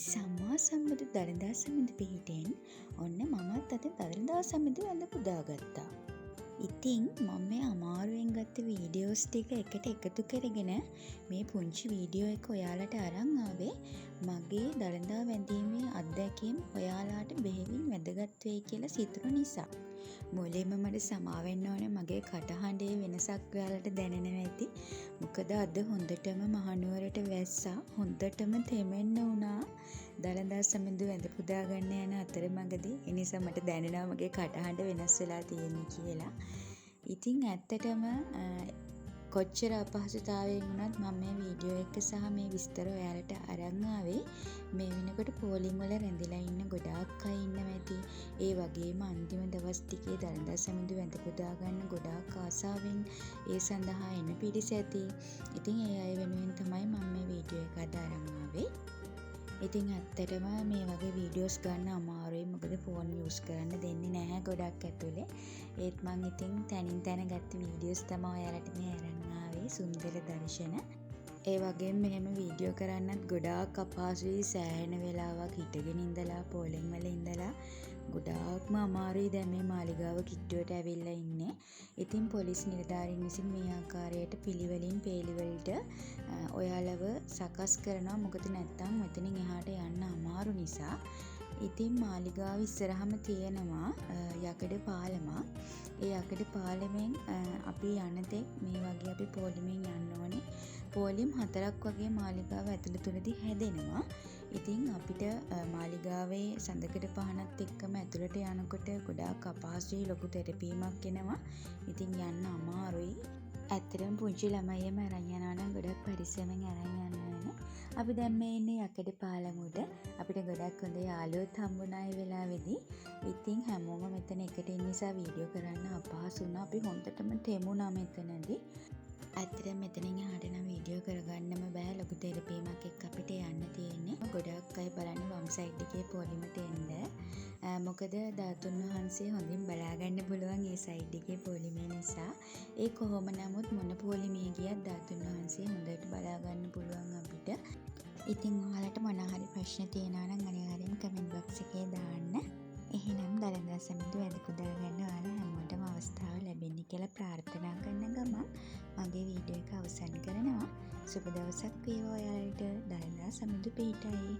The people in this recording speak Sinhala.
සම්මා සම්බුදු දළදා සමිඳු පිහිටෙන් ඔන්න මමත් අද දළදා සමිඳු වැඳ පුදාගත්තා. ඉතින් මම මේ අමාරුවෙන් ගත්ත වීඩියෝස් ටික එකට එකතු කරගෙන මේ පුංචි වීඩියෝ එක ඔයාලට අරන් ආවේ මගේ දළදා වැඳීමේ අත්දැකීම් ඔයාලට බෙහෙවින් වැදගත් වෙයි කියලා සිතුණු නිසා. මුලින්ම මට සමාවෙන්න ඕනේ මගේ කටහඬේ වෙනසක් ඔයාලට දැනෙනවා ඇති. මොකද අද හොඳටම මහනුවරට වැස්සා හොඳටම තෙමෙන්න වුණා. දළදා සමිඳු වැඳ පුදා ගන්න යන අතරමඟදී ඒ නිසා මට දැනෙනවා මගේ කටහඬ වෙනස් වෙලා තියෙන්නේ කියලා. ඉතින් ඇත්තටම කොච්චර අපහසුතාවයෙන් වුණත් මම මේ වීඩියෝ එක සහ මේ විස්තර ඔයාලට අරන් ආවේ මේ වෙනකොට පෝලිං වල රැඳිලා ඉන්න ගොඩාක් අය ඉන්නවා ඇති. ඒ වගේම අන්තිම දවස් ටිකේ දළදා සමිඳු වැඳ පුදා ගන්න ගොඩාක් ආසාවෙන් ඒ සඳහා එන පිරිස ඇති. ඉතින් ඒ අය වෙනුවෙන් තමයි මම මේ වීඩියෝ එක අද අරන් ආවේ. ඉතින් ඇත්තටම මේ වගේ වීඩියෝස් ගන්න අමාරුයි. මොකද ෆෝන් යූස් කරන්න දෙන්නේ නැහැ ගොඩක් ඇතුලේ. ඒත් මං ඉතින් තනින් තන ගත්ත වීඩියෝස් තමයි ඔයාලට මේ අරන් ආවේ. සුන්දර දර්ශන. ඒ වගේම මෙහෙම වීඩියෝ කරන්නත් ගොඩාක් අපහසුයි. සෑහෙන වෙලාවක් හිටගෙන ඉඳලා පෝලිං වල ඉඳලා ගොඩාක්ම අමාරුයි. දැන් මේ මාලිගාව කිට්ටුවට ඇවිල්ලා ඉන්නේ. ඉතින් පොලිස් නිලධාරීන් විසින් මේ ආකාරයට පිළිවෙලින් පේලිවලට ඔයාලව සකස් කරනවා. මොකද නැත්තම් මෙතනින් එහාට යන්න අමාරු නිසා. ඉතින් මාලිගාව ඉස්සරහම තියෙනවා යකඩ පාලමක්. ඒ යකඩ පාලමෙන් අපි යන තෙක් මේ වගේ අපි පොලිමෙන් යන්න ඕනේ. පෝලිම් 4ක් වගේ මාලිගාව ඇතුළතදී හැදෙනවා. ඉතින් අපිට මාලිගාවේ සඳකඩ පහනත් එක්කම ඇතුළට යනකොට ගොඩාක් අපහසුයි. ලොකු තෙරපීමක් එනවා. ඉතින් යන්න අමාරුයි. ඇත්තටම පුංචි ළමයියම අරන් යනවා නම් ගොඩක් පරිස්සමෙන් අරන් යන්න ඕනේ. අපි දැන් මේ ඉන්නේ යකඩ පාලම උඩ. අපිට ගොඩක් හොඳ යාළුවොත් හම්බුණා ඒ වෙලාවේදී. ඉතින් හැමෝම මෙතන එකට ඉන්න නිසා වීඩියෝ කරන්න අපහසු වුණා. අපි හොඳටම තෙමුණා මෙතනදී. ඇත්තටම මෙතනින් එහාට නම් වීඩියෝ කරගන්නම බෑ. ලොකු තෙරපීමක් එක්ක අපිට යන්න තියෙන්නේ. ගොඩක් අය බලන්නේ වම් සයිඩ් එකේ පොලිමට එන්න. මොකද ධාතුන් වහන්සේ හොඳින් බලා ගන්න පුළුවන් ඒ සයිඩ් එකේ පොලිමේ නිසා. ඒ කොහොම නමුත් මොන පොලිමේ ගියත් ධාතුන් වහන්සේ හොඳට බලා ගන්න පුළුවන් අපිට. ඉතින් ඔයාලට මොනවා හරි ප්‍රශ්න තියෙනවා නම් අනිවාර්යෙන් කමෙන්ට් බොක්ස් එකේ දාන්න. එහෙනම් දළදා සමිඳු වැඳ පුදා ගන්න ඔයාලා හැමෝටම අවස්ථාව ලැබෙන්න කියලා ප්‍රාර්ථනා කරන ගමන් මගේ වීඩියෝ එක අවසන් කරනවා. සුබ දවසක් වේවා ඔයාලට. දළදා සමිඳු පිහිටයි.